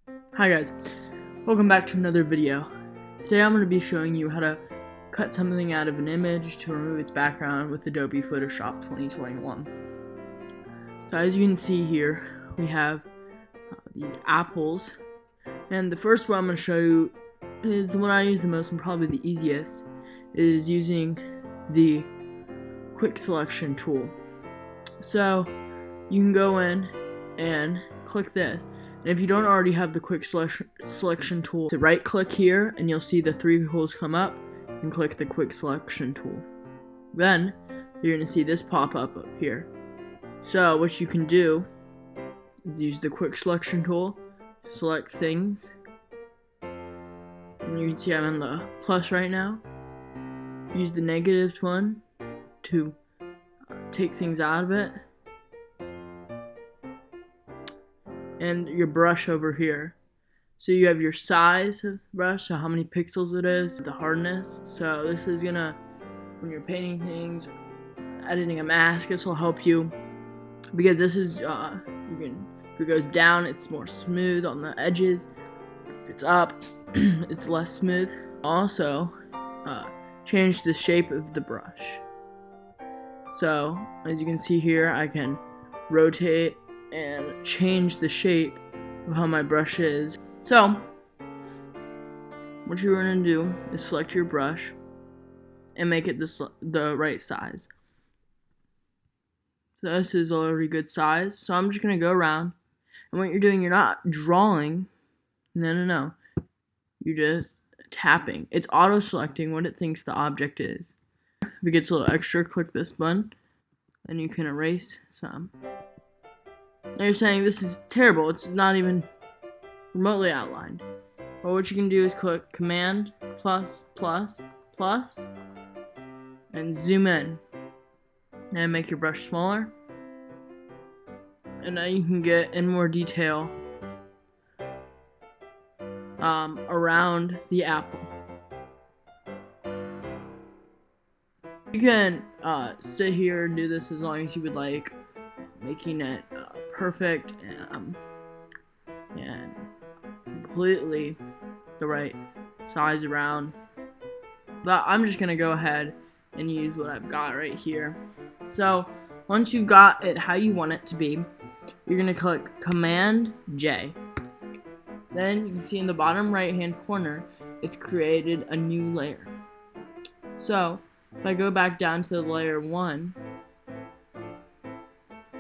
Hi guys, welcome back to another video. Today I'm going to be showing you how to cut something out of an image to remove its background with Adobe Photoshop 2021. So as you can see here, we have these apples, and the first one I'm going to show you is the one I use the most and probably the easiest. It is using the quick selection tool. So you can go in and click this. And if you don't already have the quick selection tool, to right click here and you'll see the three holes come up and click the quick selection tool. Then you're going to see this pop up here. So what you can do is use the quick selection tool, select things, and you can see I'm on the plus right now. Use the negatives one to take things out of it. And your brush over here. So you have your size of brush, so how many pixels it is, the hardness. So this is gonna, when you're painting things, editing a mask, this will help you because this is if it goes down, it's more smooth on the edges. If it's up, it's less smooth. Also, change the shape of the brush. So as you can see here, I can rotate and change the shape of how my brush is. So what you're going to do is select your brush and make it the right size. So this is already good size. So I'm just going to go around, and what you're doing, you're not drawing. No. You're just tapping. It's auto selecting what it thinks the object is. If it gets a little extra, click this button and you can erase some. Now you're saying this is terrible, it's not even remotely outlined. Well, what you can do is click Command plus plus plus and zoom in and make your brush smaller. And now you can get in more detail around the apple. You can sit here and do this as long as you would like, making it perfect and completely the right size around. But I'm just gonna go ahead and use what I've got right here. So once you've got it how you want it to be, you're gonna click Command J. Then you can see in the bottom right hand corner it's created a new layer. So if I go back down to the layer 1,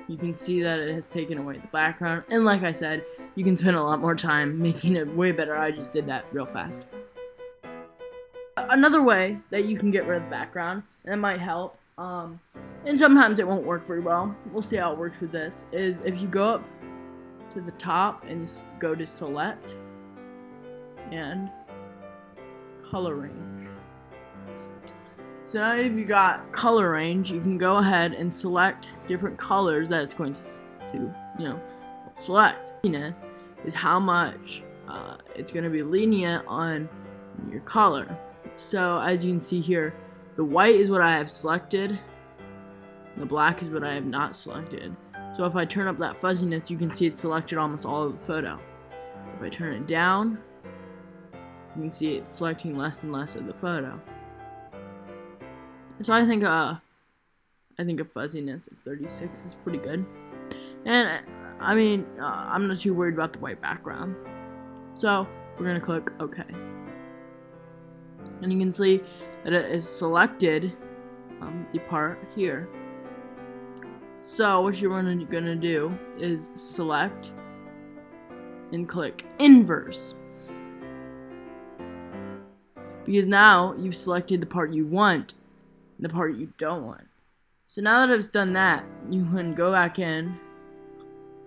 you can see that it has taken away the background, and like I said, you can spend a lot more time making it way better. I just did that real fast. Another way that you can get rid of the background, and it might help, and sometimes it won't work very well, we'll see how it works with this, is if you go up to the top and go to select and color range. So now if you got color range, you can go ahead and select different colors that it's going to select. Is how much it's going to be lenient on your color. So as you can see here, the white is what I have selected, the black is what I have not selected. So if I turn up that fuzziness, you can see it's selected almost all of the photo. If I turn it down, you can see it's selecting less and less of the photo. So I think a fuzziness of 36 is pretty good, and I mean I'm not too worried about the white background. So we're gonna click OK, and you can see that it is selected the part here. So what you're gonna do is select and click Inverse, because now you've selected the part you want, the part you don't want. So now that it's done that, you can go back in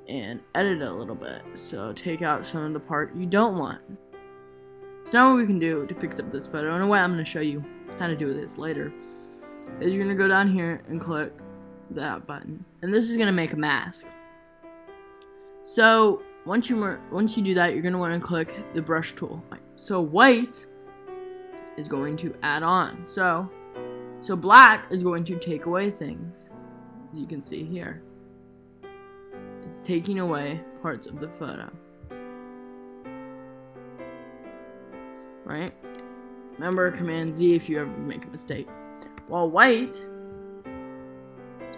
and edit it a little bit. So take out some of the part you don't want. So now what we can do to fix up this photo, and a way I'm going to show you how to do this later, is you're going to go down here and click that button. And this is going to make a mask. So once you do that, you're going to want to click the brush tool. So white is going to add on. So black is going to take away things, as you can see here. It's taking away parts of the photo. right? Remember Command Z if you ever make a mistake. While white is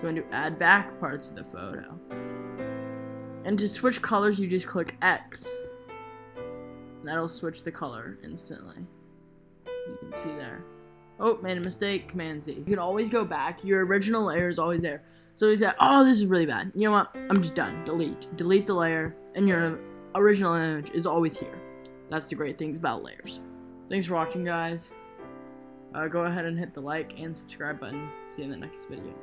going to add back parts of the photo. And to switch colors, you just click X. That'll switch the color instantly. You can see there. Oh, made a mistake, Command Z. You can always go back. Your original layer is always there. So you say, oh, this is really bad. You know what? I'm just done. Delete. Delete the layer, and your original image is always here. That's the great things about layers. Thanks for watching, guys. Go ahead and hit the like and subscribe button. See you in the next video.